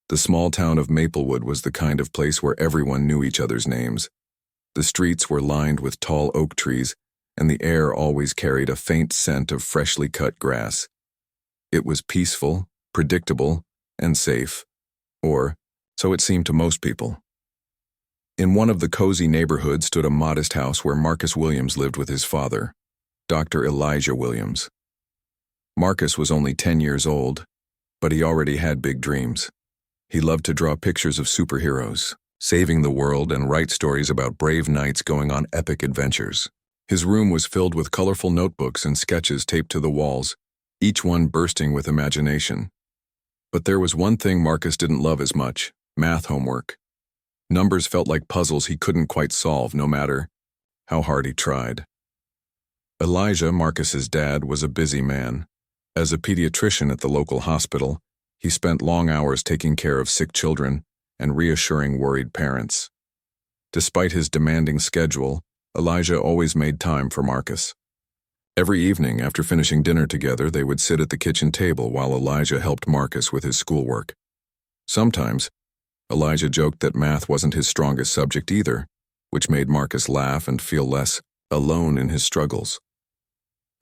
The small town of Maplewood was the kind of place where everyone knew each other's names. The streets were lined with tall oak trees, and the air always carried a faint scent of freshly cut grass. It was peaceful, predictable, and safe, or so it seemed to most people. In one of the cozy neighborhoods stood a modest house where Marcus Williams lived with his father, Dr. Elijah Williams. Marcus was only 10 years old, but he already had big dreams. He loved to draw pictures of superheroes, saving the world, and write stories about brave knights going on epic adventures. His room was filled with colorful notebooks and sketches taped to the walls, each one bursting with imagination. But there was one thing Marcus didn't love as much: math homework. Numbers felt like puzzles he couldn't quite solve, no matter how hard he tried. Elijah, Marcus's dad, was a busy man. As a pediatrician at the local hospital, he spent long hours taking care of sick children and reassuring worried parents. Despite his demanding schedule, Elijah always made time for Marcus. Every evening after finishing dinner together, they would sit at the kitchen table while Elijah helped Marcus with his schoolwork. Sometimes, Elijah joked that math wasn't his strongest subject either, which made Marcus laugh and feel less alone in his struggles.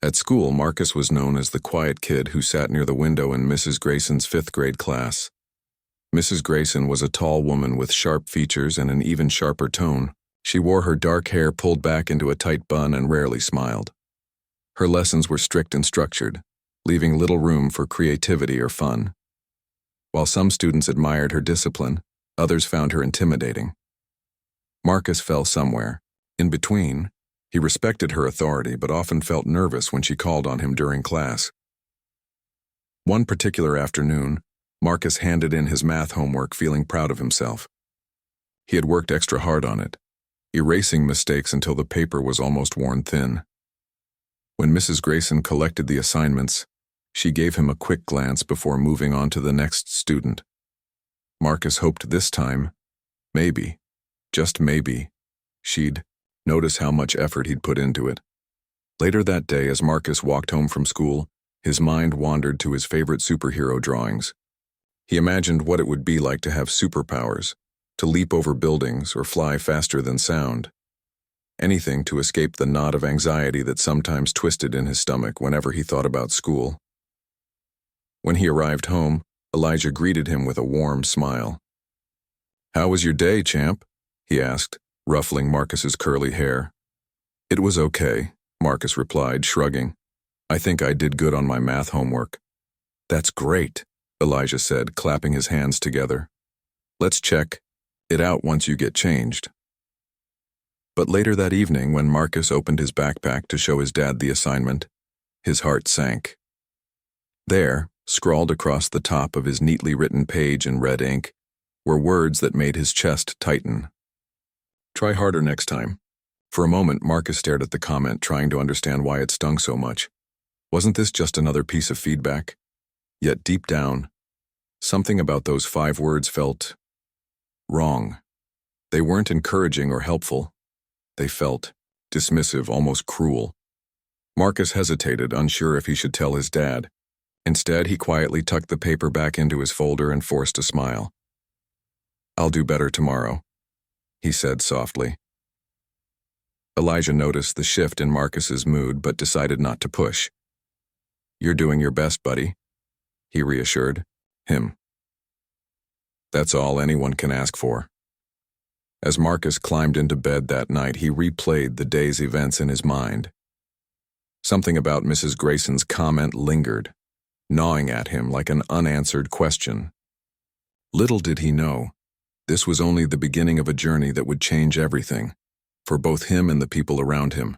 At school, Marcus was known as the quiet kid who sat near the window in Mrs. Grayson's fifth-grade class. Mrs. Grayson was a tall woman with sharp features and an even sharper tone. She wore her dark hair pulled back into a tight bun and rarely smiled. Her lessons were strict and structured, leaving little room for creativity or fun. While some students admired her discipline, others found her intimidating. Marcus fell somewhere. In between, he respected her authority but often felt nervous when she called on him during class. One particular afternoon, Marcus handed in his math homework feeling proud of himself. He had worked extra hard on it, erasing mistakes until the paper was almost worn thin. When Mrs. Grayson collected the assignments, she gave him a quick glance before moving on to the next student. Marcus hoped this time, maybe, just maybe, she'd notice how much effort he'd put into it. Later that day, as Marcus walked home from school, his mind wandered to his favorite superhero drawings. He imagined what it would be like to have superpowers, to leap over buildings or fly faster than sound. Anything to escape the knot of anxiety that sometimes twisted in his stomach whenever he thought about school. When he arrived home, Elijah greeted him with a warm smile. "How was your day, champ?" he asked, ruffling Marcus's curly hair. "It was okay," Marcus replied, shrugging. "I think I did good on my math homework." "That's great," Elijah said, clapping his hands together. "Let's check it out once you get changed." But later that evening, when Marcus opened his backpack to show his dad the assignment, his heart sank. There, scrawled across the top of his neatly written page in red ink, were words that made his chest tighten. "Try harder next time." For a moment, Marcus stared at the comment, trying to understand why it stung so much. Wasn't this just another piece of feedback? Yet deep down, something about those 5 words felt wrong. They weren't encouraging or helpful. They felt dismissive, almost cruel. Marcus hesitated, unsure if he should tell his dad. Instead, he quietly tucked the paper back into his folder and forced a smile. "I'll do better tomorrow," he said softly. Elijah noticed the shift in Marcus's mood but decided not to push. "You're doing your best, buddy," he reassured him. That's all anyone can ask for. As Marcus climbed into bed that night, he replayed the day's events in his mind. Something about Mrs. Grayson's comment lingered, gnawing at him like an unanswered question. Little did he know, this was only the beginning of a journey that would change everything, for both him and the people around him.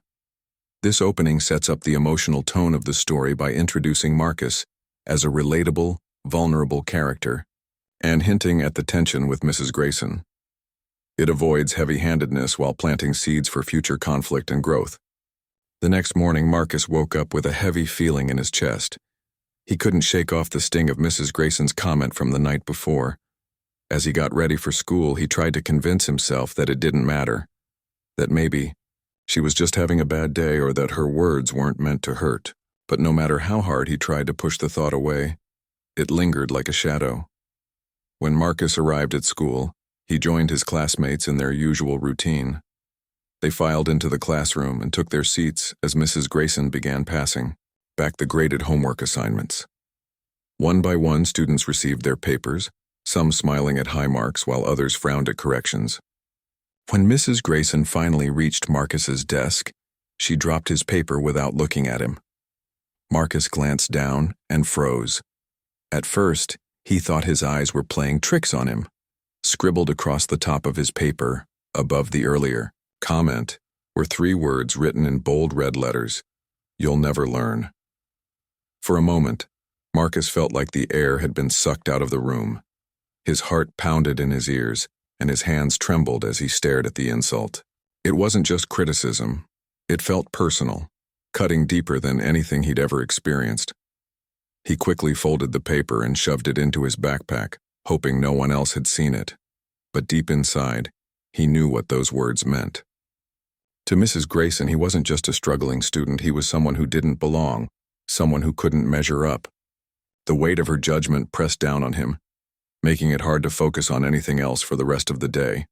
This opening sets up the emotional tone of the story by introducing Marcus as a relatable, vulnerable character, and hinting at the tension with Mrs. Grayson. It avoids heavy-handedness while planting seeds for future conflict and growth. The next morning, Marcus woke up with a heavy feeling in his chest. He couldn't shake off the sting of Mrs. Grayson's comment from the night before. As he got ready for school, he tried to convince himself that it didn't matter, that maybe she was just having a bad day or that her words weren't meant to hurt. But no matter how hard he tried to push the thought away, it lingered like a shadow. When Marcus arrived at school, he joined his classmates in their usual routine. They filed into the classroom and took their seats as Mrs. Grayson began passing back the graded homework assignments. One by one, students received their papers, some smiling at high marks while others frowned at corrections. When Mrs. Grayson finally reached Marcus's desk, she dropped his paper without looking at him. Marcus glanced down and froze. At first, he thought his eyes were playing tricks on him. Scribbled across the top of his paper, above the earlier comment, were 3 words written in bold red letters: "You'll never learn." For a moment, Marcus felt like the air had been sucked out of the room. His heart pounded in his ears, and his hands trembled as he stared at the insult. It wasn't just criticism. It felt personal, cutting deeper than anything he'd ever experienced. He quickly folded the paper and shoved it into his backpack, hoping no one else had seen it. But deep inside, he knew what those words meant. To Mrs. Grayson, he wasn't just a struggling student, he was someone who didn't belong, someone who couldn't measure up. The weight of her judgment pressed down on him, making it hard to focus on anything else for the rest of the day.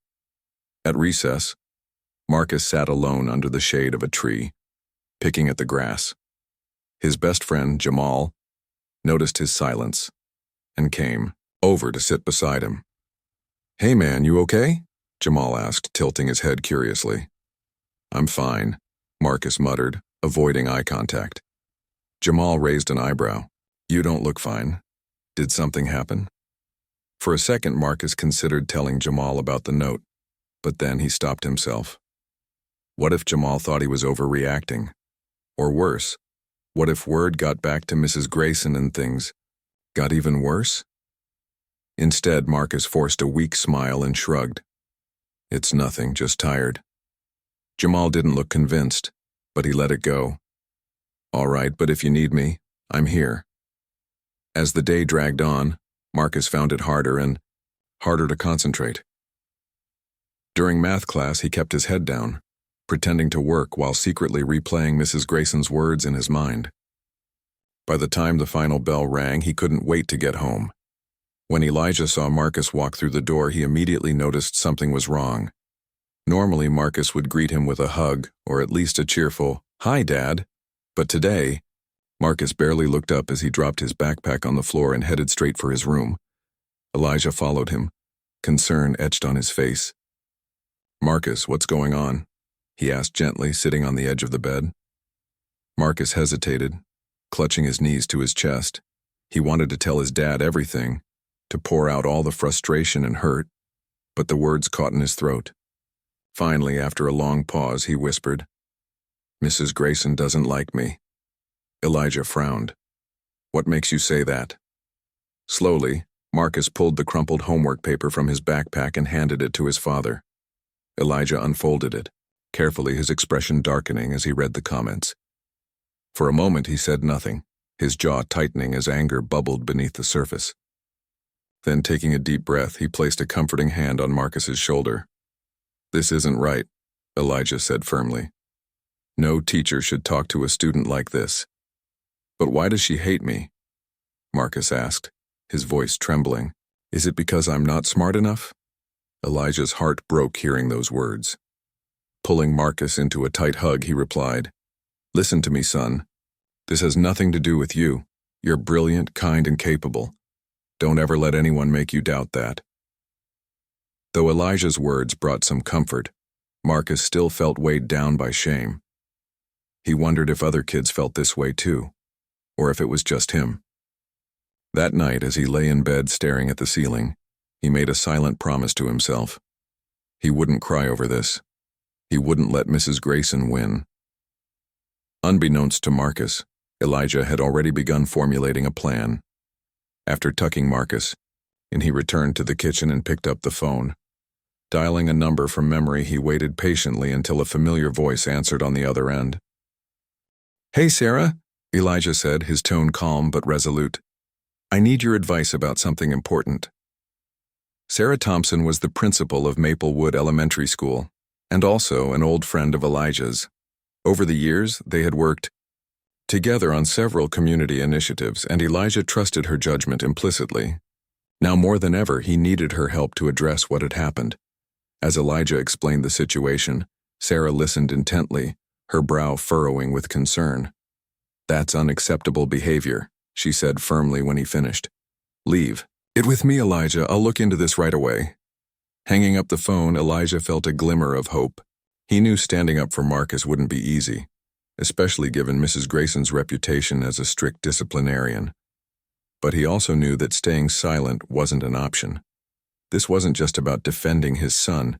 At recess, Marcus sat alone under the shade of a tree, picking at the grass. His best friend, Jamal, noticed his silence and came over to sit beside him. "Hey man, you okay?" Jamal asked, tilting his head curiously. "I'm fine," Marcus muttered, avoiding eye contact. Jamal raised an eyebrow. "You don't look fine. Did something happen?" For a second, Marcus considered telling Jamal about the note, but then he stopped himself. What if Jamal thought he was overreacting? Or worse, what if word got back to Mrs. Grayson and things got even worse? Instead, Marcus forced a weak smile and shrugged. "It's nothing, just tired." Jamal didn't look convinced, but he let it go. "All right, but if you need me, I'm here." As the day dragged on, Marcus found it harder to concentrate. During math class, he kept his head down, pretending to work while secretly replaying Mrs. Grayson's words in his mind. By the time the final bell rang, he couldn't wait to get home. When Elijah saw Marcus walk through the door, he immediately noticed something was wrong. Normally, Marcus would greet him with a hug, or at least a cheerful, "Hi, Dad." But today, Marcus barely looked up as he dropped his backpack on the floor and headed straight for his room. Elijah followed him, concern etched on his face. "Marcus, what's going on?" he asked gently, sitting on the edge of the bed. Marcus hesitated, clutching his knees to his chest. He wanted to tell his dad everything, to pour out all the frustration and hurt, but the words caught in his throat. Finally, after a long pause, he whispered, "Mrs. Grayson doesn't like me." Elijah frowned. "What makes you say that?" Slowly, Marcus pulled the crumpled homework paper from his backpack and handed it to his father. Elijah unfolded it, carefully, his expression darkening as he read the comments. For a moment he said nothing, his jaw tightening as anger bubbled beneath the surface. Then, taking a deep breath, he placed a comforting hand on Marcus's shoulder. "This isn't right," Elijah said firmly. "No teacher should talk to a student like this." "But why does she hate me?" Marcus asked, his voice trembling. "Is it because I'm not smart enough?" Elijah's heart broke hearing those words. Pulling Marcus into a tight hug, he replied, "Listen to me, son. This has nothing to do with you. You're brilliant, kind, and capable. Don't ever let anyone make you doubt that." Though Elijah's words brought some comfort, Marcus still felt weighed down by shame. He wondered if other kids felt this way too, or if it was just him. That night, as he lay in bed staring at the ceiling, he made a silent promise to himself. He wouldn't cry over this. He wouldn't let Mrs. Grayson win. Unbeknownst to Marcus, Elijah had already begun formulating a plan. After tucking Marcus in, he returned to the kitchen and picked up the phone. Dialing a number from memory, he waited patiently until a familiar voice answered on the other end. "Hey, Sarah," Elijah said, his tone calm but resolute. "I need your advice about something important." Sarah Thompson was the principal of Maplewood Elementary School, and also an old friend of Elijah's. Over the years, they had worked together on several community initiatives, and Elijah trusted her judgment implicitly. Now more than ever, he needed her help to address what had happened. As Elijah explained the situation, Sarah listened intently, her brow furrowing with concern. "That's unacceptable behavior," she said firmly when he finished. "Leave it with me, Elijah. I'll look into this right away." Hanging up the phone, Elijah felt a glimmer of hope. He knew standing up for Marcus wouldn't be easy, especially given Mrs. Grayson's reputation as a strict disciplinarian. But he also knew that staying silent wasn't an option. This wasn't just about defending his son.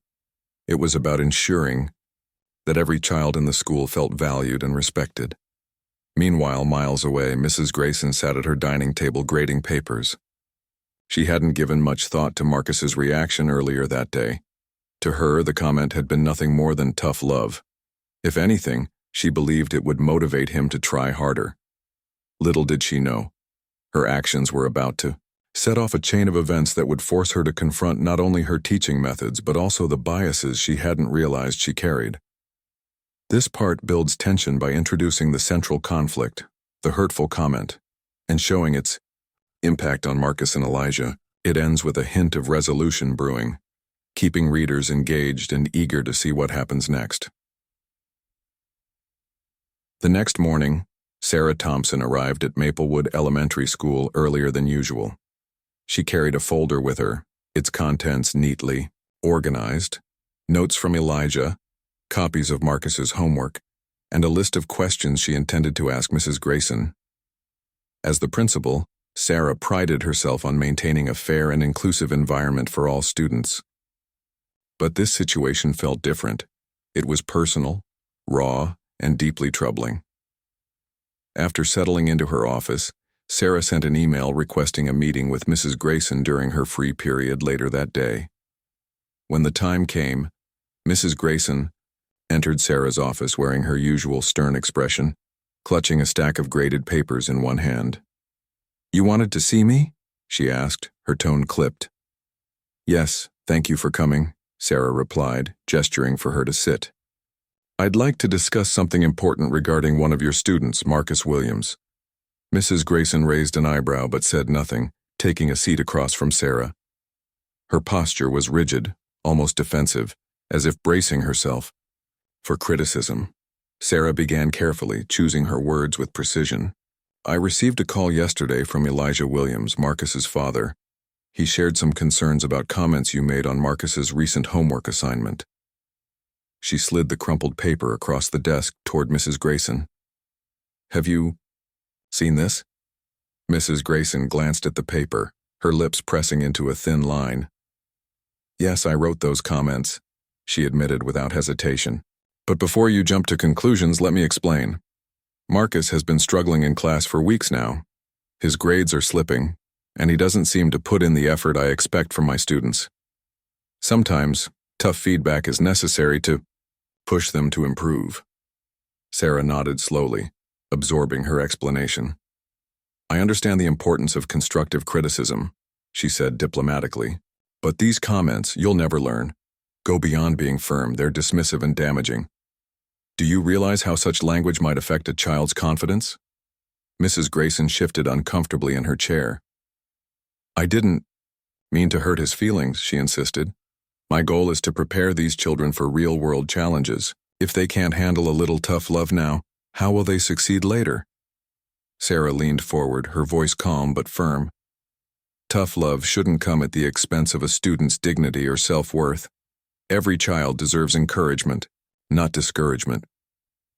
It was about ensuring that every child in the school felt valued and respected. Meanwhile, miles away, Mrs. Grayson sat at her dining table grading papers. She hadn't given much thought to Marcus's reaction earlier that day. To her, the comment had been nothing more than tough love. If anything, she believed it would motivate him to try harder. Little did she know, her actions were about to set off a chain of events that would force her to confront not only her teaching methods but also the biases she hadn't realized she carried. This part builds tension by introducing the central conflict, the hurtful comment, and showing its impact on Marcus and Elijah. It ends with a hint of resolution brewing, keeping readers engaged and eager to see what happens next. The next morning, Sarah Thompson arrived at Maplewood Elementary School earlier than usual. She carried a folder with her, its contents neatly organized, notes from Elijah, copies of Marcus's homework, and a list of questions she intended to ask Mrs. Grayson. As the principal, Sarah prided herself on maintaining a fair and inclusive environment for all students. But this situation felt different. It was personal, raw, and deeply troubling. After settling into her office, Sarah sent an email requesting a meeting with Mrs. Grayson during her free period later that day. When the time came, Mrs. Grayson entered Sarah's office wearing her usual stern expression, clutching a stack of graded papers in one hand. "You wanted to see me?" she asked, her tone clipped. "Yes, thank you for coming," Sarah replied, gesturing for her to sit. "I'd like to discuss something important regarding one of your students, Marcus Williams." Mrs. Grayson raised an eyebrow but said nothing, taking a seat across from Sarah. Her posture was rigid, almost defensive, as if bracing herself for criticism. Sarah began carefully, choosing her words with precision. "I received a call yesterday from Elijah Williams, Marcus's father. He shared some concerns about comments you made on Marcus's recent homework assignment." She slid the crumpled paper across the desk toward Mrs. Grayson. "Have you seen this?" Mrs. Grayson glanced at the paper, her lips pressing into a thin line. "Yes, I wrote those comments," she admitted without hesitation. "But before you jump to conclusions, let me explain. Marcus has been struggling in class for weeks now. His grades are slipping, and he doesn't seem to put in the effort I expect from my students. Sometimes, tough feedback is necessary to push them to improve." Sarah nodded slowly, absorbing her explanation. "I understand the importance of constructive criticism," she said diplomatically. "But these comments, you'll never learn, go beyond being firm. They're dismissive and damaging. Do you realize how such language might affect a child's confidence?" Mrs. Grayson shifted uncomfortably in her chair. "I didn't mean to hurt his feelings," she insisted. "My goal is to prepare these children for real-world challenges. If they can't handle a little tough love now, how will they succeed later?" Sarah leaned forward, her voice calm but firm. "Tough love shouldn't come at the expense of a student's dignity or self-worth. Every child deserves encouragement, not discouragement.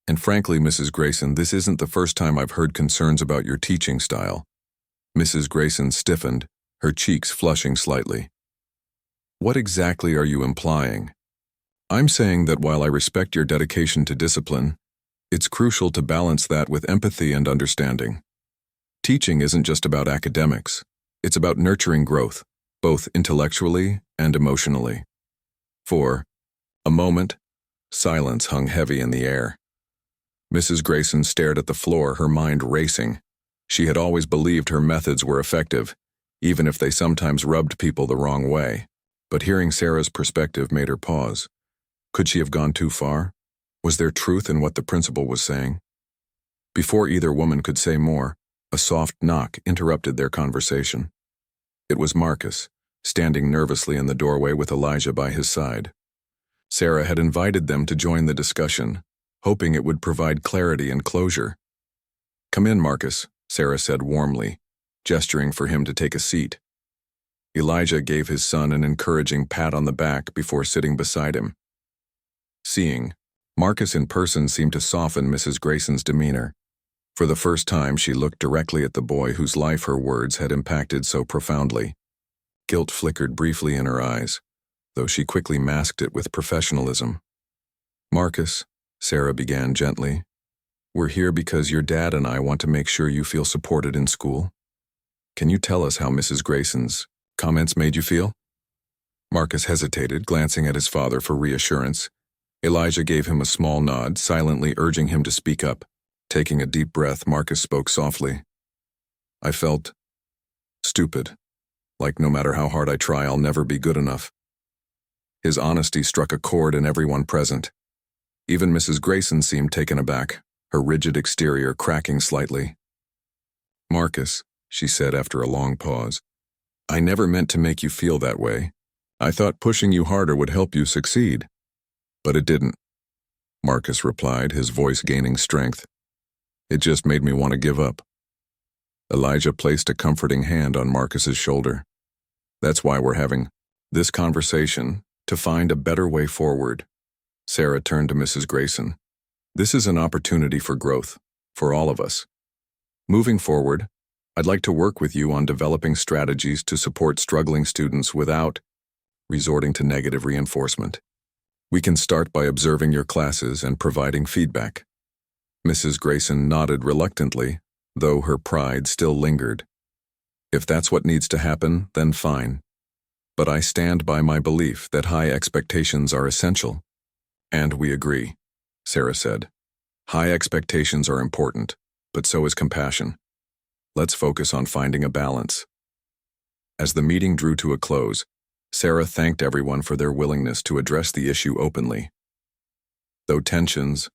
And frankly, Mrs. Grayson, this isn't the first time I've heard concerns about your teaching style." Mrs. Grayson stiffened, her cheeks flushing slightly. "What exactly are you implying?" "I'm saying that while I respect your dedication to discipline, it's crucial to balance that with empathy and understanding. Teaching isn't just about academics. It's about nurturing growth, both intellectually and emotionally." For a moment, silence hung heavy in the air. Mrs. Grayson stared at the floor, her mind racing. She had always believed her methods were effective, even if they sometimes rubbed people the wrong way. But hearing Sarah's perspective made her pause. Could she have gone too far? Was there truth in what the principal was saying? Before either woman could say more, a soft knock interrupted their conversation. It was Marcus, standing nervously in the doorway with Elijah by his side. Sarah had invited them to join the discussion, hoping it would provide clarity and closure. "Come in, Marcus," Sarah said warmly, gesturing for him to take a seat. Elijah gave his son an encouraging pat on the back before sitting beside him. Seeing Marcus in person seemed to soften Mrs. Grayson's demeanor. For the first time, she looked directly at the boy whose life her words had impacted so profoundly. Guilt flickered briefly in her eyes, though she quickly masked it with professionalism. "Marcus," Sarah began gently, "we're here because your dad and I want to make sure you feel supported in school. Can you tell us how Mrs. Grayson's comments made you feel?" Marcus hesitated, glancing at his father for reassurance. Elijah gave him a small nod, silently urging him to speak up. Taking a deep breath, Marcus spoke softly. "I felt stupid, like no matter how hard I try, I'll never be good enough." His honesty struck a chord in everyone present. Even Mrs. Grayson seemed taken aback, her rigid exterior cracking slightly. "Marcus," she said after a long pause, "I never meant to make you feel that way. I thought pushing you harder would help you succeed. But it didn't," Marcus replied, his voice gaining strength. "It just made me want to give up." Elijah placed a comforting hand on Marcus's shoulder. "That's why we're having this conversation, to find a better way forward." Sarah turned to Mrs. Grayson. "This is an opportunity for growth, for all of us. Moving forward, I'd like to work with you on developing strategies to support struggling students without resorting to negative reinforcement. We can start by observing your classes and providing feedback." Mrs. Grayson nodded reluctantly, though her pride still lingered. "If that's what needs to happen, then fine. But I stand by my belief that high expectations are essential." "And we agree," Sarah said. "High expectations are important, but so is compassion. Let's focus on finding a balance." As the meeting drew to a close, Sarah thanked everyone for their willingness to address the issue openly. Though tensions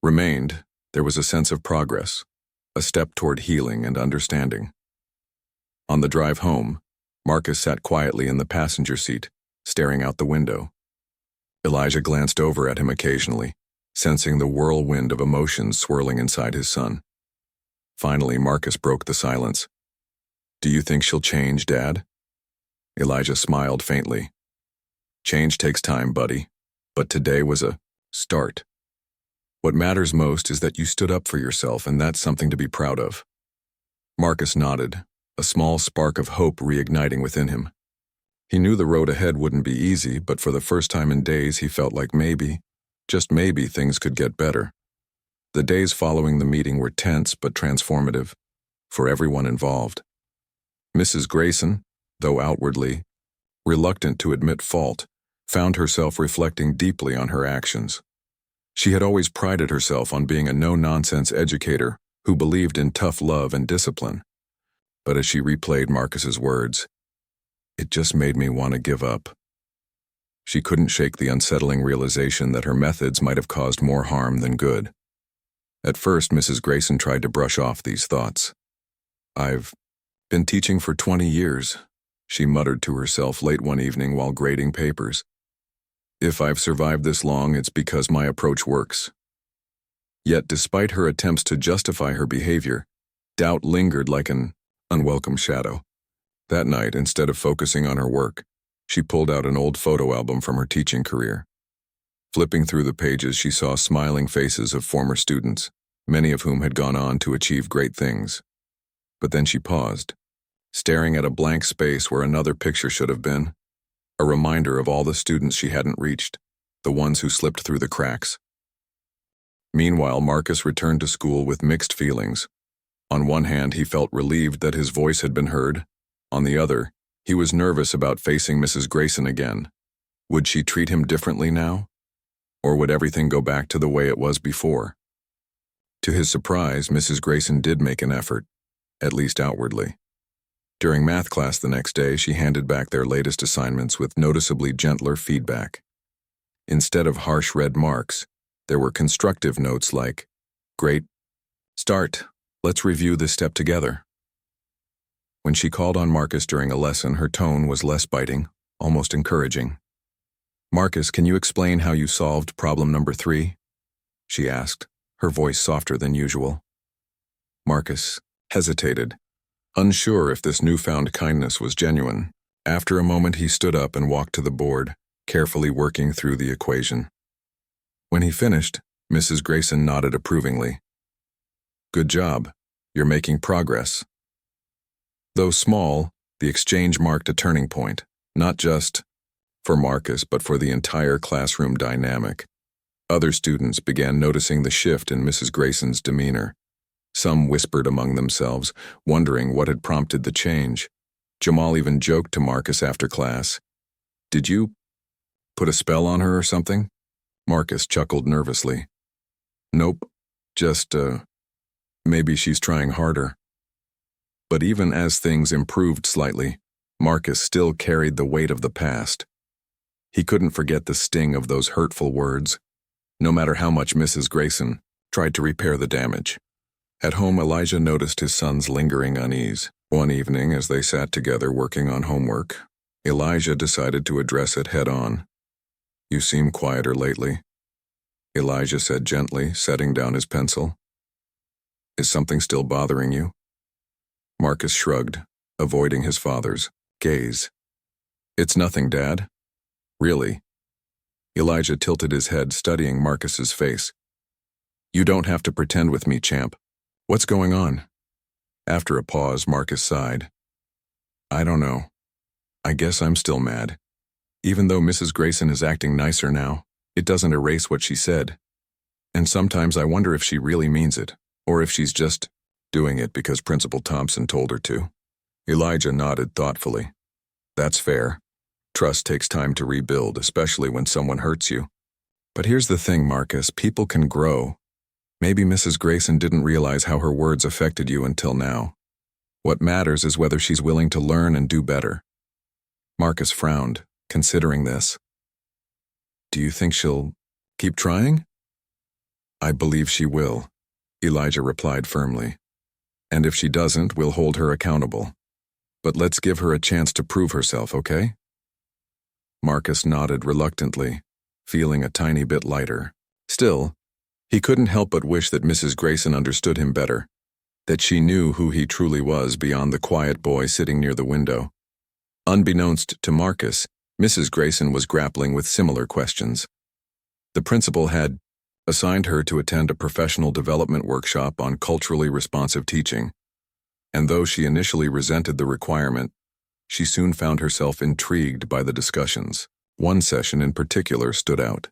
remained, there was a sense of progress, a step toward healing and understanding. On the drive home, Marcus sat quietly in the passenger seat, staring out the window. Elijah glanced over at him occasionally, sensing the whirlwind of emotions swirling inside his son. Finally, Marcus broke the silence. "Do you think she'll change, Dad?" Elijah smiled faintly. "Change takes time, buddy, but today was a start. What matters most is that you stood up for yourself, and that's something to be proud of." Marcus nodded, a small spark of hope reigniting within him. He knew the road ahead wouldn't be easy, but for the first time in days he felt like maybe, just maybe, things could get better. The days following the meeting were tense but transformative, for everyone involved. Mrs. Grayson, though outwardly reluctant to admit fault, found herself reflecting deeply on her actions. She had always prided herself on being a no-nonsense educator who believed in tough love and discipline. But as she replayed Marcus's words, "It just made me want to give up," she couldn't shake the unsettling realization that her methods might have caused more harm than good. At first, Mrs. Grayson tried to brush off these thoughts. "I've been teaching for 20 years, she muttered to herself late one evening while grading papers. "If I've survived this long, it's because my approach works." Yet despite her attempts to justify her behavior, doubt lingered like an unwelcome shadow. That night, instead of focusing on her work, she pulled out an old photo album from her teaching career. Flipping through the pages, she saw smiling faces of former students, many of whom had gone on to achieve great things. But then she paused, staring at a blank space where another picture should have been, a reminder of all the students she hadn't reached, the ones who slipped through the cracks. Meanwhile, Marcus returned to school with mixed feelings. On one hand, he felt relieved that his voice had been heard. On the other, he was nervous about facing Mrs. Grayson again. Would she treat him differently now? Or would everything go back to the way it was before? To his surprise, Mrs. Grayson did make an effort, at least outwardly. During math class the next day, she handed back their latest assignments with noticeably gentler feedback. Instead of harsh red marks, there were constructive notes like, "Great start, let's review this step together." When she called on Marcus during a lesson, her tone was less biting, almost encouraging. "Marcus, can you explain how you solved problem number 3? She asked, her voice softer than usual. Marcus hesitated, unsure if this newfound kindness was genuine. After a moment, he stood up and walked to the board, carefully working through the equation. When he finished, Mrs. Grayson nodded approvingly. "Good job. You're making progress." Though small, the exchange marked a turning point, not just for Marcus but for the entire classroom dynamic. Other students began noticing the shift in Mrs. Grayson's demeanor. Some whispered among themselves, wondering what had prompted the change. Jamal even joked to Marcus after class, "Did you put a spell on her or something?" Marcus chuckled nervously. "Nope, just, maybe she's trying harder." But even as things improved slightly, Marcus still carried the weight of the past. He couldn't forget the sting of those hurtful words, no matter how much Mrs. Grayson tried to repair the damage. At home, Elijah noticed his son's lingering unease. One evening, as they sat together working on homework, Elijah decided to address it head-on. "You seem quieter lately," Elijah said gently, setting down his pencil. "Is something still bothering you?" Marcus shrugged, avoiding his father's gaze. "It's nothing, Dad." "Really?" Elijah tilted his head, studying Marcus's face. "You don't have to pretend with me, champ. What's going on?" After a pause, Marcus sighed. "I don't know. I guess I'm still mad. Even though Mrs. Grayson is acting nicer now, it doesn't erase what she said. And sometimes I wonder if she really means it, or if she's just doing it because Principal Thompson told her to." Elijah nodded thoughtfully. "That's fair. Trust takes time to rebuild, especially when someone hurts you. But here's the thing, Marcus, people can grow. Maybe Mrs. Grayson didn't realize how her words affected you until now. What matters is whether she's willing to learn and do better." Marcus frowned, considering this. "Do you think she'll keep trying?" "I believe she will," Elijah replied firmly. "And if she doesn't, we'll hold her accountable. But let's give her a chance to prove herself, okay?" Marcus nodded reluctantly, feeling a tiny bit lighter. Still, he couldn't help but wish that Mrs. Grayson understood him better, that she knew who he truly was beyond the quiet boy sitting near the window. Unbeknownst to Marcus, Mrs. Grayson was grappling with similar questions. The principal had assigned her to attend a professional development workshop on culturally responsive teaching, and though she initially resented the requirement, she soon found herself intrigued by the discussions. One session in particular stood out.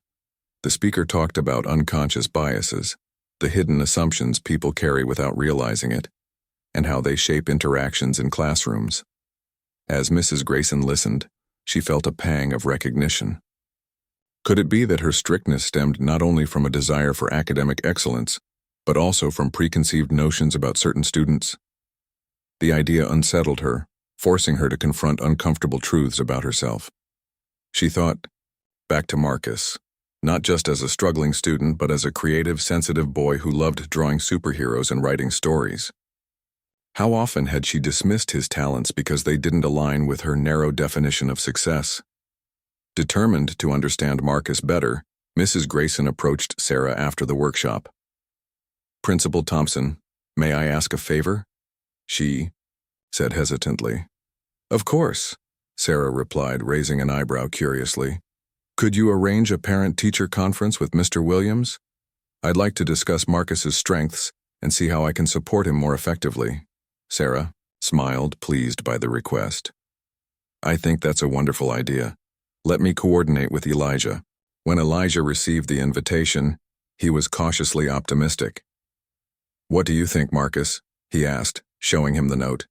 The speaker talked about unconscious biases, the hidden assumptions people carry without realizing it, and how they shape interactions in classrooms. As Mrs. Grayson listened, she felt a pang of recognition. Could it be that her strictness stemmed not only from a desire for academic excellence, but also from preconceived notions about certain students? The idea unsettled her, forcing her to confront uncomfortable truths about herself. She thought back to Marcus, not just as a struggling student, but as a creative, sensitive boy who loved drawing superheroes and writing stories. How often had she dismissed his talents because they didn't align with her narrow definition of success? Determined to understand Marcus better, Mrs. Grayson approached Sarah after the workshop. "Principal Thompson, may I ask a favor?" she said hesitantly. "Of course," Sarah replied, raising an eyebrow curiously. "Could you arrange a parent-teacher conference with Mr. Williams? I'd like to discuss Marcus's strengths and see how I can support him more effectively." Sarah smiled, pleased by the request. "I think that's a wonderful idea. Let me coordinate with Elijah." When Elijah received the invitation, he was cautiously optimistic. "What do you think, Marcus?" he asked, showing him the note.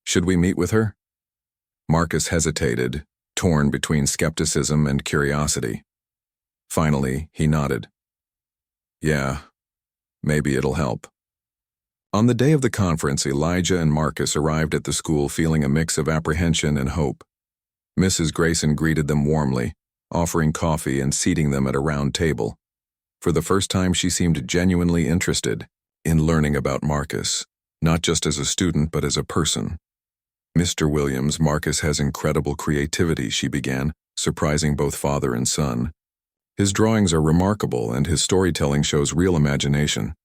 "Should we meet with her?" Marcus hesitated, torn between skepticism and curiosity. Finally, he nodded. "Yeah, maybe it'll help." On the day of the conference, Elijah and Marcus arrived at the school feeling a mix of apprehension and hope. Mrs. Grayson greeted them warmly, offering coffee and seating them at a round table. For the first time, she seemed genuinely interested in learning about Marcus, not just as a student but as a person. Mr. Williams, Marcus has incredible creativity, she began, surprising both father and son. His drawings are remarkable and his storytelling shows real imagination.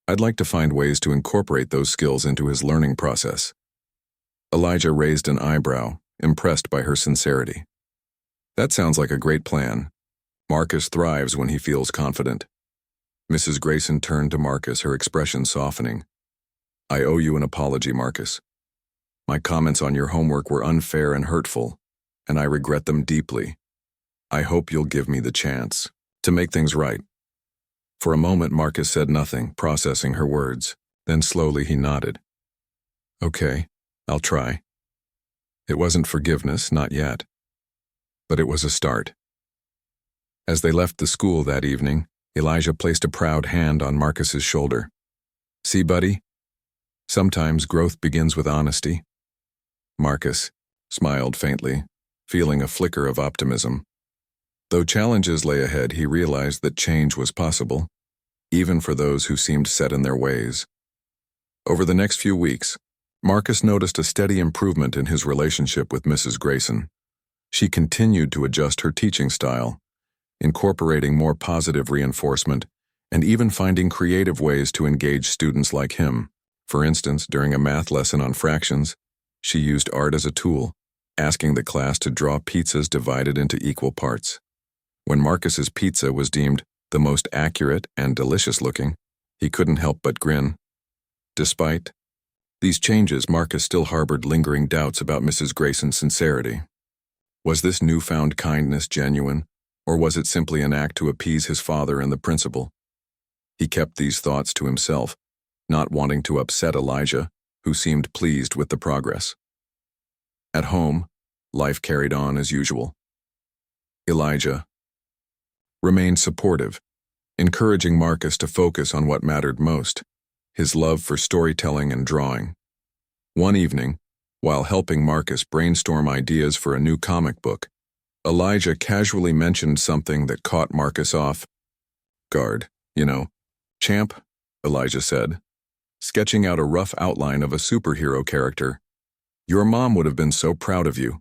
I'd like to find ways to incorporate those skills into his learning process. Elijah raised an eyebrow, impressed by her sincerity. That sounds like a great plan. Marcus thrives when he feels confident. Mrs. Grayson turned to Marcus, her expression softening. I owe you an apology, Marcus. My comments on your homework were unfair and hurtful, and I regret them deeply. I hope you'll give me the chance to make things right. For a moment, Marcus said nothing, processing her words. Then slowly he nodded. Okay, I'll try. It wasn't forgiveness, not yet. But it was a start. As they left the school that evening, Elijah placed a proud hand on Marcus's shoulder. See, buddy? Sometimes growth begins with honesty. Marcus smiled faintly, feeling a flicker of optimism. Though challenges lay ahead, he realized that change was possible, even for those who seemed set in their ways. Over the next few weeks, Marcus noticed a steady improvement in his relationship with Mrs. Grayson. She continued to adjust her teaching style, incorporating more positive reinforcement and even finding creative ways to engage students like him. For instance, during a math lesson on fractions, she used art as a tool, asking the class to draw pizzas divided into equal parts. When Marcus's pizza was deemed the most accurate and delicious-looking, he couldn't help but grin. Despite these changes, Marcus still harbored lingering doubts about Mrs. Grayson's sincerity. Was this newfound kindness genuine, or was it simply an act to appease his father and the principal? He kept these thoughts to himself, not wanting to upset Elijah, who seemed pleased with the progress. At home, life carried on as usual. Elijah remained supportive, encouraging Marcus to focus on what mattered most, his love for storytelling and drawing. One evening, while helping Marcus brainstorm ideas for a new comic book, Elijah casually mentioned something that caught Marcus off guard. Champ, Elijah said, sketching out a rough outline of a superhero character. Your mom would have been so proud of you.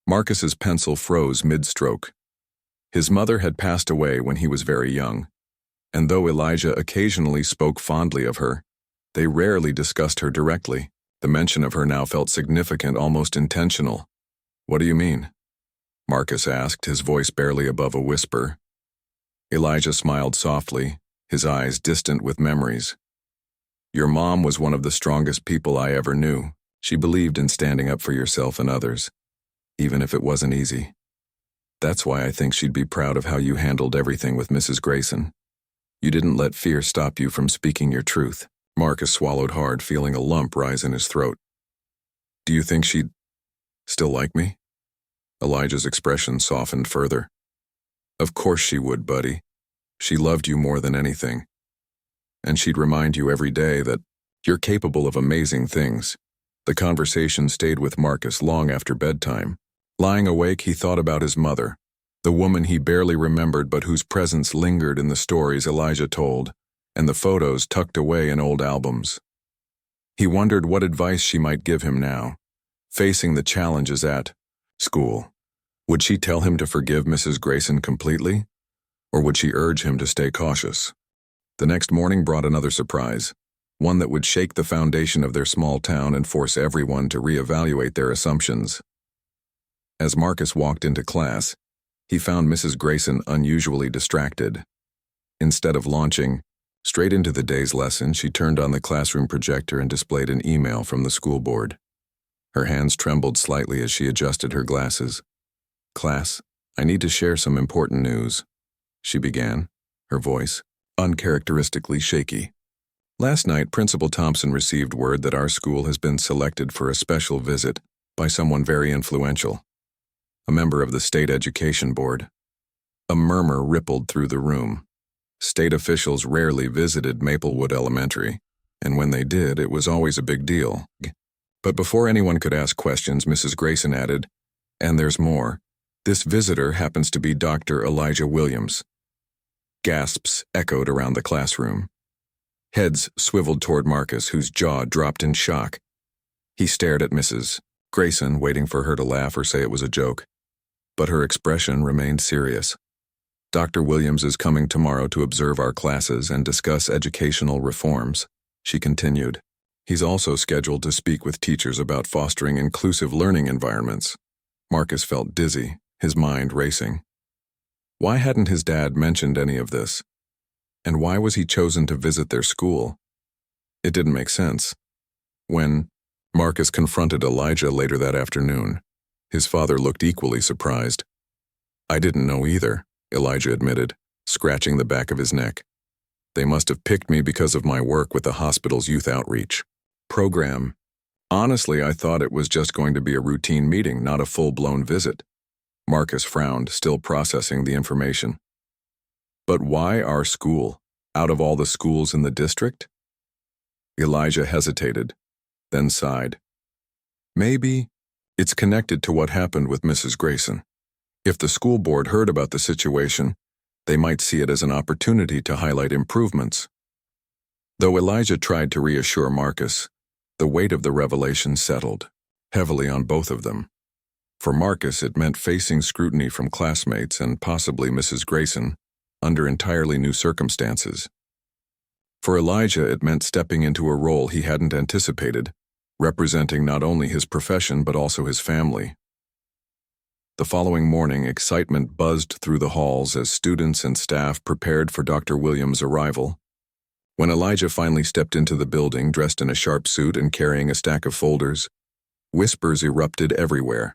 Marcus's pencil froze mid-stroke. His mother had passed away when he was very young, and though Elijah occasionally spoke fondly of her, they rarely discussed her directly. The mention of her now felt significant, almost intentional. What do you mean? Marcus asked, his voice barely above a whisper. Elijah smiled softly, his eyes distant with memories. Your mom was one of the strongest people I ever knew. She believed in standing up for yourself and others, even if it wasn't easy. That's why I think she'd be proud of how you handled everything with Mrs. Grayson. You didn't let fear stop you from speaking your truth. Marcus swallowed hard, feeling a lump rise in his throat. Do you think she'd still like me? Elijah's expression softened further. Of course she would, buddy. She loved you more than anything. And she'd remind you every day that you're capable of amazing things. The conversation stayed with Marcus long after bedtime. Lying awake, he thought about his mother, the woman he barely remembered but whose presence lingered in the stories Elijah told, and the photos tucked away in old albums. He wondered what advice she might give him now, facing the challenges at school. Would she tell him to forgive Mrs. Grayson completely, or would she urge him to stay cautious? The next morning brought another surprise, one that would shake the foundation of their small town and force everyone to reevaluate their assumptions. As Marcus walked into class, he found Mrs. Grayson unusually distracted. Instead of launching straight into the day's lesson, she turned on the classroom projector and displayed an email from the school board. Her hands trembled slightly as she adjusted her glasses. Class, I need to share some important news, she began, her voice uncharacteristically shaky. Last night, Principal Thompson received word that our school has been selected for a special visit by someone very influential, a member of the State Education Board. A murmur rippled through the room. State officials rarely visited Maplewood Elementary, and when they did, it was always a big deal. But before anyone could ask questions, Mrs. Grayson added, and there's more. This visitor happens to be Dr. Elijah Williams. Gasps echoed around the classroom. Heads swiveled toward Marcus, whose jaw dropped in shock. He stared at Mrs. Grayson, waiting for her to laugh or say it was a joke. But her expression remained serious. Dr. Williams is coming tomorrow to observe our classes and discuss educational reforms, she continued. He's also scheduled to speak with teachers about fostering inclusive learning environments. Marcus felt dizzy, his mind racing. Why hadn't his dad mentioned any of this? And why was he chosen to visit their school? It didn't make sense. When Marcus confronted Elijah later that afternoon, his father looked equally surprised. I didn't know either, Elijah admitted, scratching the back of his neck. They must have picked me because of my work with the hospital's youth outreach program. Honestly, I thought it was just going to be a routine meeting, not a full-blown visit. Marcus frowned, still processing the information. But why our school, out of all the schools in the district? Elijah hesitated, then sighed. Maybe it's connected to what happened with Mrs. Grayson. If the school board heard about the situation, they might see it as an opportunity to highlight improvements. Though Elijah tried to reassure Marcus, the weight of the revelation settled heavily on both of them. For Marcus, it meant facing scrutiny from classmates and possibly Mrs. Grayson under entirely new circumstances. For Elijah, it meant stepping into a role he hadn't anticipated, representing not only his profession but also his family. The following morning, excitement buzzed through the halls as students and staff prepared for Dr. Williams' arrival. When Elijah finally stepped into the building, dressed in a sharp suit and carrying a stack of folders, whispers erupted everywhere.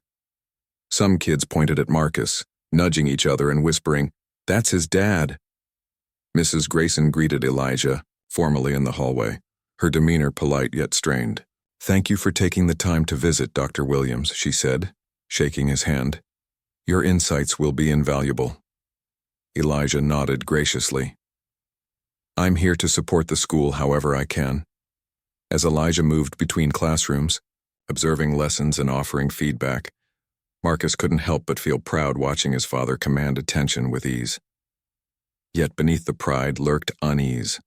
Some kids pointed at Marcus, nudging each other and whispering, "That's his dad." Mrs. Grayson greeted Elijah, formally in the hallway, her demeanor polite yet strained. "Thank you for taking the time to visit, Dr. Williams," she said, shaking his hand. "Your insights will be invaluable." Elijah nodded graciously. "I'm here to support the school however I can." As Elijah moved between classrooms, observing lessons and offering feedback, Marcus couldn't help but feel proud watching his father command attention with ease. Yet beneath the pride lurked unease.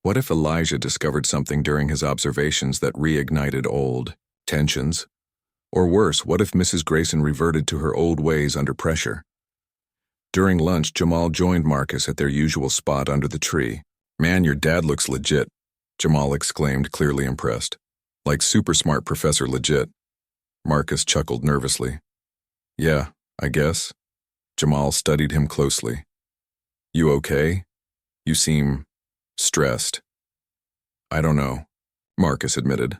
What if Elijah discovered something during his observations that reignited old tensions? Or worse, what if Mrs. Grayson reverted to her old ways under pressure? During lunch, Jamal joined Marcus at their usual spot under the tree. "Man, your dad looks legit," Jamal exclaimed, clearly impressed. "Like super smart Professor Legit." Marcus chuckled nervously. "Yeah, I guess." Jamal studied him closely. "You okay? You seem stressed." "I don't know," Marcus admitted.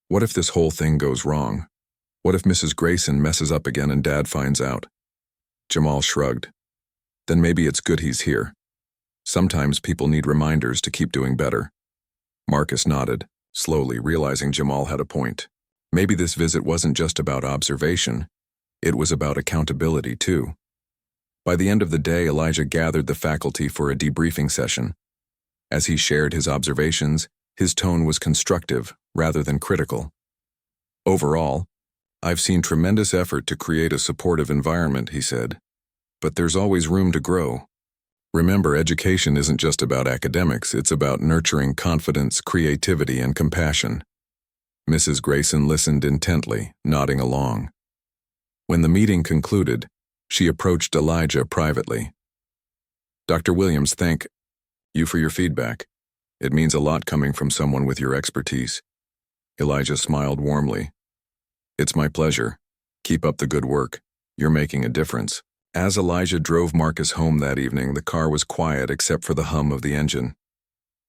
"What if this whole thing goes wrong? What if Mrs. Grayson messes up again and Dad finds out?" Jamal shrugged. "Then maybe it's good he's here. Sometimes people need reminders to keep doing better." Marcus nodded, slowly realizing Jamal had a point. Maybe this visit wasn't just about observation, it was about accountability too. By the end of the day, Elijah gathered the faculty for a debriefing session. As he shared his observations, his tone was constructive rather than critical. "Overall, I've seen tremendous effort to create a supportive environment," he said. "But there's always room to grow. Remember, education isn't just about academics, it's about nurturing confidence, creativity, and compassion." Mrs. Grayson listened intently, nodding along. When the meeting concluded, she approached Elijah privately. "Dr. Williams, thank you for your feedback. It means a lot coming from someone with your expertise." Elijah smiled warmly. "It's my pleasure. Keep up the good work. You're making a difference." As Elijah drove Marcus home that evening, the car was quiet except for the hum of the engine.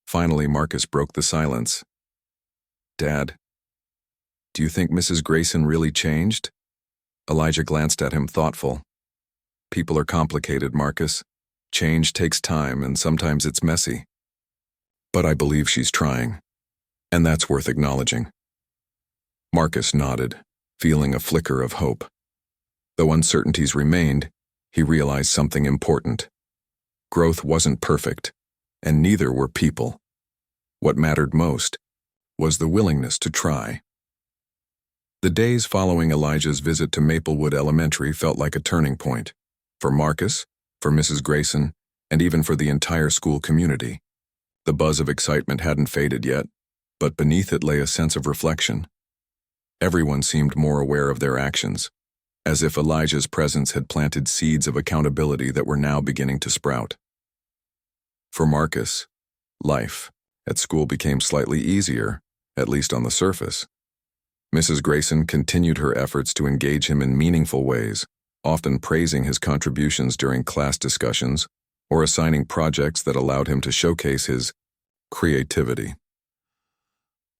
Finally, Marcus broke the silence. "Dad, do you think Mrs. Grayson really changed?" Elijah glanced at him, thoughtful. "People are complicated, Marcus. Change takes time, and sometimes it's messy. But I believe she's trying, and that's worth acknowledging." Marcus nodded, feeling a flicker of hope. Though uncertainties remained, he realized something important. Growth wasn't perfect, and neither were people. What mattered most was the willingness to try. The days following Elijah's visit to Maplewood Elementary felt like a turning point, for Marcus, for Mrs. Grayson, and even for the entire school community. The buzz of excitement hadn't faded yet, but beneath it lay a sense of reflection. Everyone seemed more aware of their actions, as if Elijah's presence had planted seeds of accountability that were now beginning to sprout. For Marcus, life at school became slightly easier, at least on the surface. Mrs. Grayson continued her efforts to engage him in meaningful ways, often praising his contributions during class discussions or assigning projects that allowed him to showcase his creativity.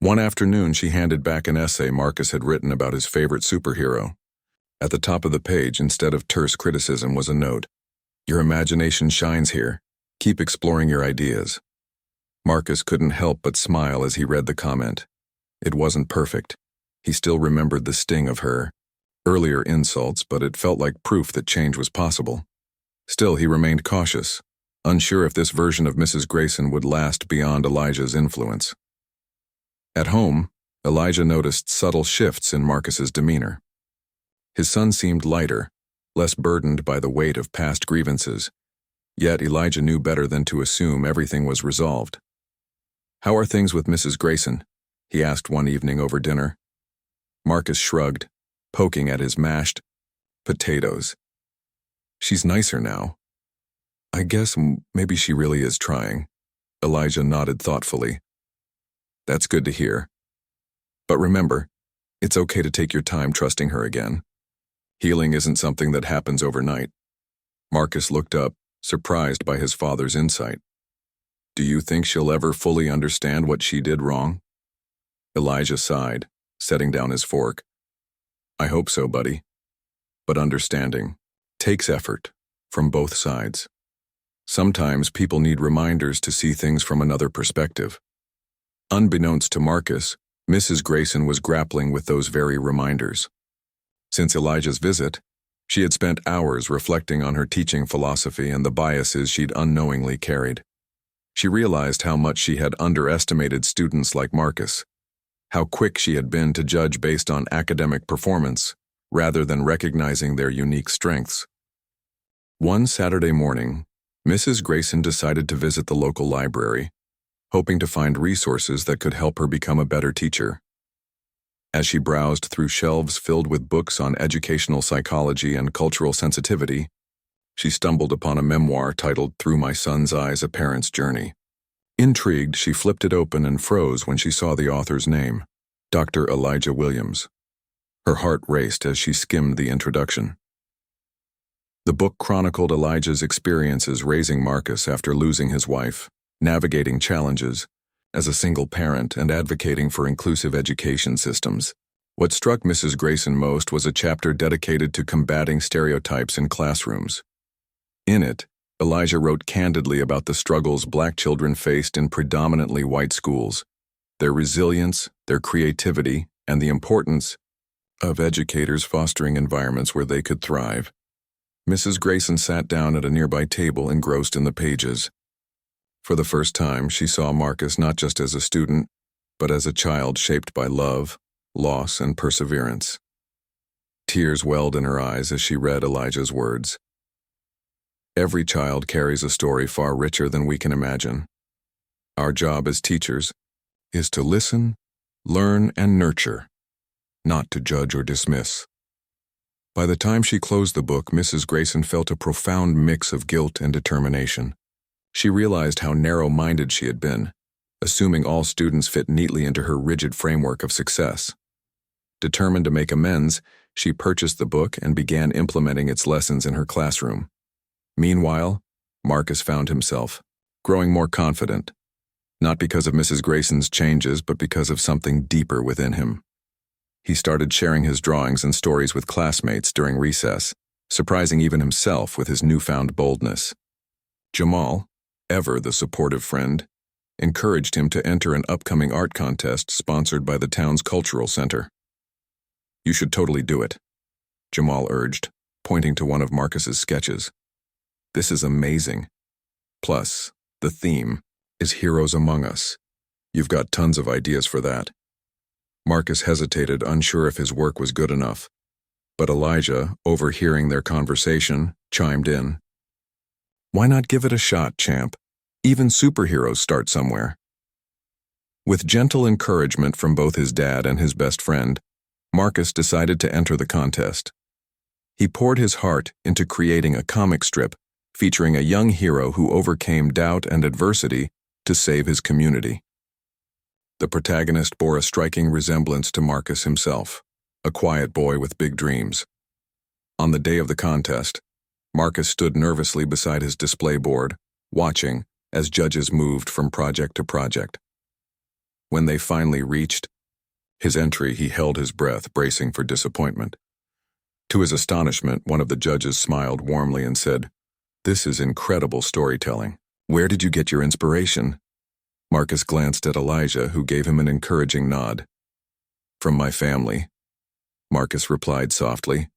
One afternoon, she handed back an essay Marcus had written about his favorite superhero. At the top of the page, instead of terse criticism, was a note: "Your imagination shines here. Keep exploring your ideas." Marcus couldn't help but smile as he read the comment. It wasn't perfect. He still remembered the sting of her earlier insults, but it felt like proof that change was possible. Still, he remained cautious, unsure if this version of Mrs. Grayson would last beyond Elijah's influence. At home, Elijah noticed subtle shifts in Marcus's demeanor. His son seemed lighter, less burdened by the weight of past grievances, yet Elijah knew better than to assume everything was resolved. "How are things with Mrs. Grayson?" he asked one evening over dinner. Marcus shrugged, poking at his mashed potatoes. "She's nicer now. I guess maybe she really is trying." Elijah nodded thoughtfully. "That's good to hear. But remember, it's okay to take your time trusting her again. Healing isn't something that happens overnight." Marcus looked up, surprised by his father's insight. "Do you think she'll ever fully understand what she did wrong?" Elijah sighed, setting down his fork. "I hope so, buddy. But understanding takes effort from both sides. Sometimes people need reminders to see things from another perspective." Unbeknownst to Marcus, Mrs. Grayson was grappling with those very reminders. Since Elijah's visit, she had spent hours reflecting on her teaching philosophy and the biases she'd unknowingly carried. She realized how much she had underestimated students like Marcus, how quick she had been to judge based on academic performance, rather than recognizing their unique strengths. One Saturday morning, Mrs. Grayson decided to visit the local library, hoping to find resources that could help her become a better teacher. As she browsed through shelves filled with books on educational psychology and cultural sensitivity, she stumbled upon a memoir titled "Through My Son's Eyes: A Parent's Journey." Intrigued, she flipped it open and froze when she saw the author's name, Dr. Elijah Williams. Her heart raced as she skimmed the introduction. The book chronicled Elijah's experiences raising Marcus after losing his wife, navigating challenges as a single parent, and advocating for inclusive education systems. What struck Mrs. Grayson most was a chapter dedicated to combating stereotypes in classrooms. In it, Elijah wrote candidly about the struggles Black children faced in predominantly white schools, their resilience, their creativity, and the importance of educators fostering environments where they could thrive. Mrs. Grayson sat down at a nearby table, engrossed in the pages. For the first time, she saw Marcus not just as a student, but as a child shaped by love, loss, and perseverance. Tears welled in her eyes as she read Elijah's words. "Every child carries a story far richer than we can imagine. Our job as teachers is to listen, learn, and nurture, not to judge or dismiss." By the time she closed the book, Mrs. Grayson felt a profound mix of guilt and determination. She realized how narrow-minded she had been, assuming all students fit neatly into her rigid framework of success. Determined to make amends, she purchased the book and began implementing its lessons in her classroom. Meanwhile, Marcus found himself growing more confident, not because of Mrs. Grayson's changes, but because of something deeper within him. He started sharing his drawings and stories with classmates during recess, surprising even himself with his newfound boldness. Jamal, ever the supportive friend, encouraged him to enter an upcoming art contest sponsored by the town's cultural center. "You should totally do it," Jamal urged, pointing to one of Marcus's sketches. "This is amazing. Plus, the theme is Heroes Among Us. You've got tons of ideas for that." Marcus hesitated, unsure if his work was good enough, but Elijah, overhearing their conversation, chimed in. "Why not give it a shot, champ? Even superheroes start somewhere." With gentle encouragement from both his dad and his best friend, Marcus decided to enter the contest. He poured his heart into creating a comic strip featuring a young hero who overcame doubt and adversity to save his community. The protagonist bore a striking resemblance to Marcus himself, a quiet boy with big dreams. On the day of the contest, Marcus stood nervously beside his display board, watching as judges moved from project to project. When they finally reached his entry, he held his breath, bracing for disappointment. To his astonishment, one of the judges smiled warmly and said, "This is incredible storytelling. Where did you get your inspiration?" Marcus glanced at Elijah, who gave him an encouraging nod. "From my family," Marcus replied softly,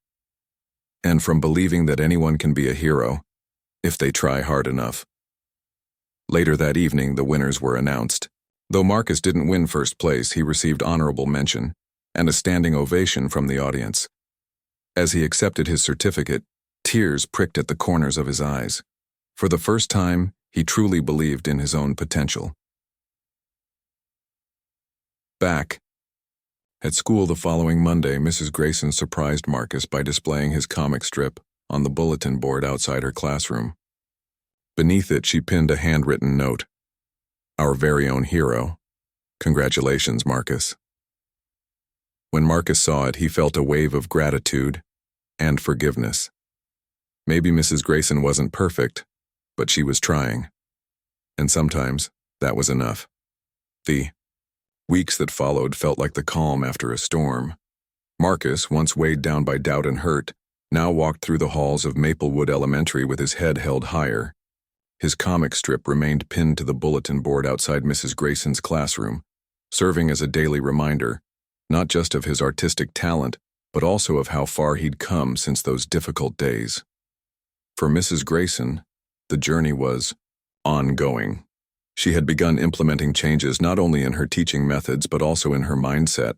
"and from believing that anyone can be a hero if they try hard enough." Later that evening, the winners were announced. Though Marcus didn't win first place, he received honorable mention and a standing ovation from the audience. As he accepted his certificate, tears pricked at the corners of his eyes. For the first time, he truly believed in his own potential. Back at school the following Monday, Mrs. Grayson surprised Marcus by displaying his comic strip on the bulletin board outside her classroom. Beneath it, she pinned a handwritten note. "Our very own hero. Congratulations, Marcus." When Marcus saw it, he felt a wave of gratitude and forgiveness. Maybe Mrs. Grayson wasn't perfect, but she was trying. And sometimes that was enough. The weeks that followed felt like the calm after a storm. Marcus, once weighed down by doubt and hurt, now walked through the halls of Maplewood Elementary with his head held higher. His comic strip remained pinned to the bulletin board outside Mrs. Grayson's classroom, serving as a daily reminder, not just of his artistic talent, but also of how far he'd come since those difficult days. For Mrs. Grayson, the journey was ongoing. She had begun implementing changes not only in her teaching methods but also in her mindset.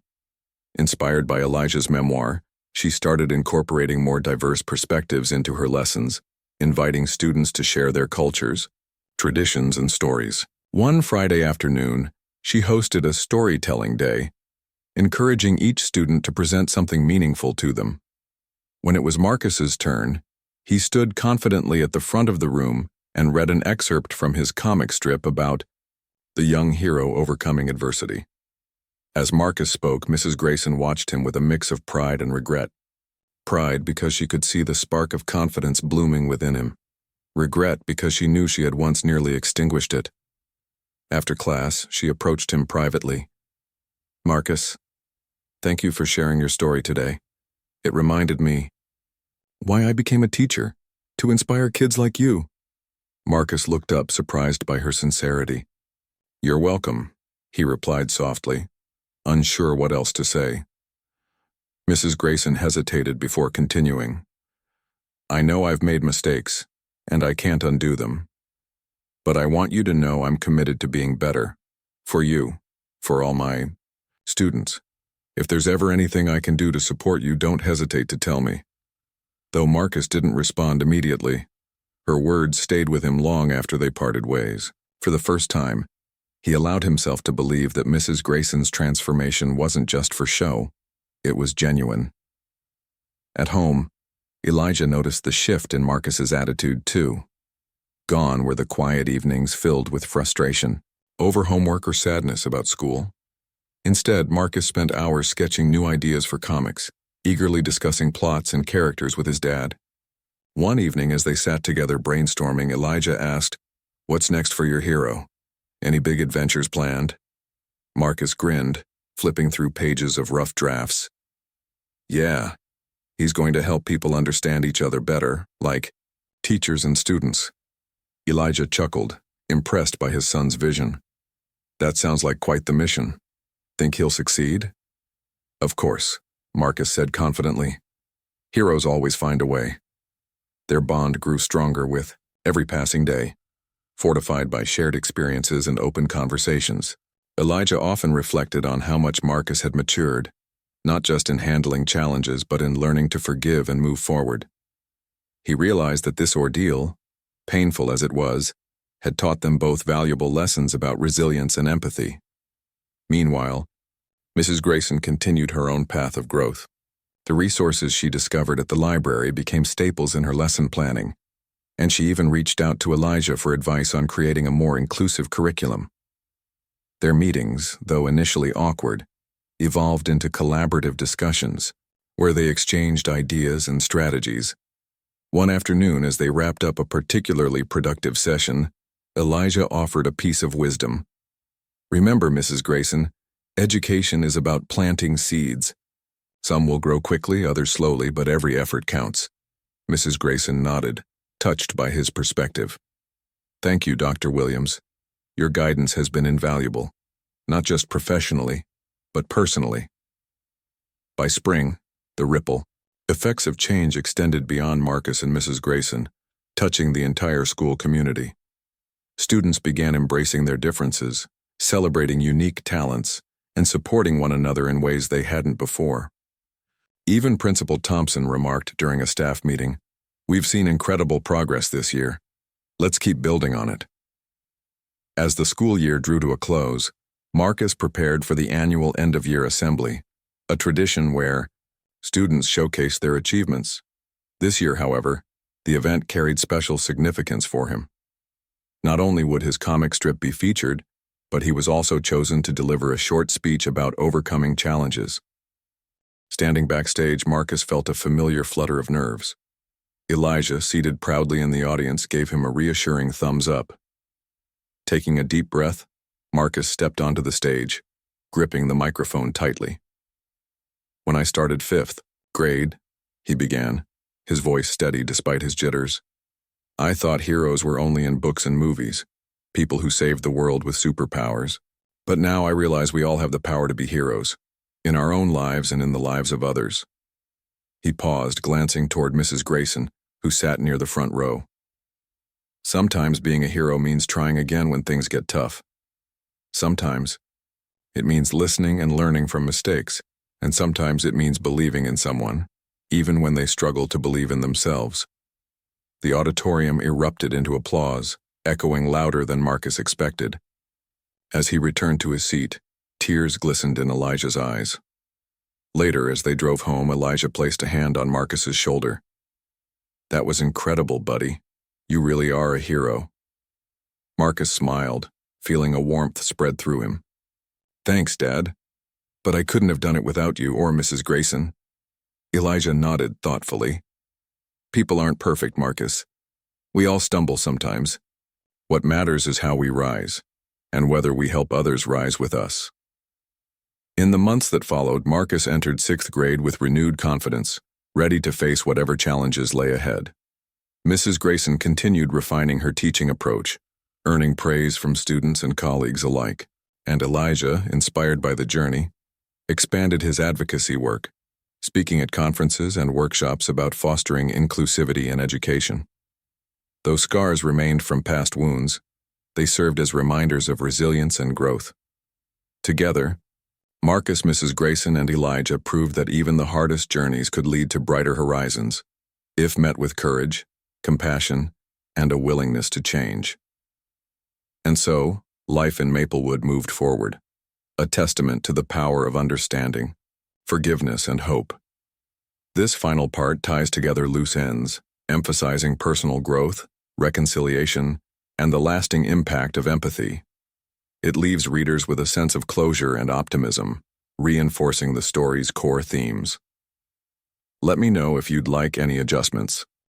Inspired by Elijah's memoir, she started incorporating more diverse perspectives into her lessons, inviting students to share their cultures, traditions, and stories. One Friday afternoon, she hosted a storytelling day, encouraging each student to present something meaningful to them. When it was Marcus's turn, he stood confidently at the front of the room and read an excerpt from his comic strip about the young hero overcoming adversity. As Marcus spoke, Mrs. Grayson watched him with a mix of pride and regret. Pride because she could see the spark of confidence blooming within him. Regret because she knew she had once nearly extinguished it. After class, she approached him privately. "Marcus, thank you for sharing your story today. It reminded me why I became a teacher, to inspire kids like you." Marcus looked up, surprised by her sincerity. "You're welcome," he replied softly, unsure what else to say. Mrs. Grayson hesitated before continuing. "I know I've made mistakes, and I can't undo them. But I want you to know I'm committed to being better. For you, for all my students. If there's ever anything I can do to support you, don't hesitate to tell me." Though Marcus didn't respond immediately, her words stayed with him long after they parted ways. For the first time, he allowed himself to believe that Mrs. Grayson's transformation wasn't just for show. It was genuine. At home, Elijah noticed the shift in Marcus's attitude too. Gone were the quiet evenings filled with frustration, over homework or sadness about school. Instead, Marcus spent hours sketching new ideas for comics, eagerly discussing plots and characters with his dad. One evening, as they sat together brainstorming, Elijah asked, "What's next for your hero? Any big adventures planned?" Marcus grinned, flipping through pages of rough drafts. "Yeah, he's going to help people understand each other better, like teachers and students." Elijah chuckled, impressed by his son's vision. "That sounds like quite the mission. Think he'll succeed?" "Of course," Marcus said confidently. "Heroes always find a way." Their bond grew stronger with every passing day, fortified by shared experiences and open conversations. Elijah often reflected on how much Marcus had matured, not just in handling challenges but in learning to forgive and move forward. He realized that this ordeal, painful as it was, had taught them both valuable lessons about resilience and empathy. Meanwhile, Mrs. Grayson continued her own path of growth. The resources she discovered at the library became staples in her lesson planning, and she even reached out to Elijah for advice on creating a more inclusive curriculum. Their meetings, though initially awkward, evolved into collaborative discussions, where they exchanged ideas and strategies. One afternoon, as they wrapped up a particularly productive session, Elijah offered a piece of wisdom. "Remember, Mrs. Grayson, education is about planting seeds. Some will grow quickly, others slowly, but every effort counts." Mrs. Grayson nodded, touched by his perspective. "Thank you, Dr. Williams. Your guidance has been invaluable, not just professionally, but personally." By spring, the ripple effects of change extended beyond Marcus and Mrs. Grayson, touching the entire school community. Students began embracing their differences, celebrating unique talents, and supporting one another in ways they hadn't before. Even Principal Thompson remarked during a staff meeting, "We've seen incredible progress this year. Let's keep building on it." As the school year drew to a close, Marcus prepared for the annual end-of-year assembly, a tradition where students showcased their achievements. This year, however, the event carried special significance for him. Not only would his comic strip be featured, but he was also chosen to deliver a short speech about overcoming challenges. Standing backstage, Marcus felt a familiar flutter of nerves. Elijah, seated proudly in the audience, gave him a reassuring thumbs up. Taking a deep breath, Marcus stepped onto the stage, gripping the microphone tightly. "When I started 5th grade," he began, his voice steady despite his jitters, "I thought heroes were only in books and movies, people who saved the world with superpowers. But now I realize we all have the power to be heroes, in our own lives and in the lives of others." He paused, glancing toward Mrs. Grayson, who sat near the front row. "Sometimes being a hero means trying again when things get tough. Sometimes it means listening and learning from mistakes, and sometimes it means believing in someone, even when they struggle to believe in themselves." The auditorium erupted into applause, echoing louder than Marcus expected. As he returned to his seat, tears glistened in Elijah's eyes. Later, as they drove home, Elijah placed a hand on Marcus's shoulder. "That was incredible, buddy. You really are a hero." Marcus smiled, feeling a warmth spread through him. "Thanks, Dad. But I couldn't have done it without you or Mrs. Grayson." Elijah nodded thoughtfully. "People aren't perfect, Marcus. We all stumble sometimes. What matters is how we rise, and whether we help others rise with us." In the months that followed, Marcus entered 6th grade with renewed confidence, ready to face whatever challenges lay ahead. Mrs. Grayson continued refining her teaching approach, earning praise from students and colleagues alike, and Elijah, inspired by the journey, expanded his advocacy work, speaking at conferences and workshops about fostering inclusivity in education. Though scars remained from past wounds, they served as reminders of resilience and growth. Together, Marcus, Mrs. Grayson, and Elijah proved that even the hardest journeys could lead to brighter horizons, if met with courage, compassion, and a willingness to change. And so, life in Maplewood moved forward, a testament to the power of understanding, forgiveness, and hope. This final part ties together loose ends, emphasizing personal growth, reconciliation, and the lasting impact of empathy. It leaves readers with a sense of closure and optimism, reinforcing the story's core themes. Let me know if you'd like any adjustments.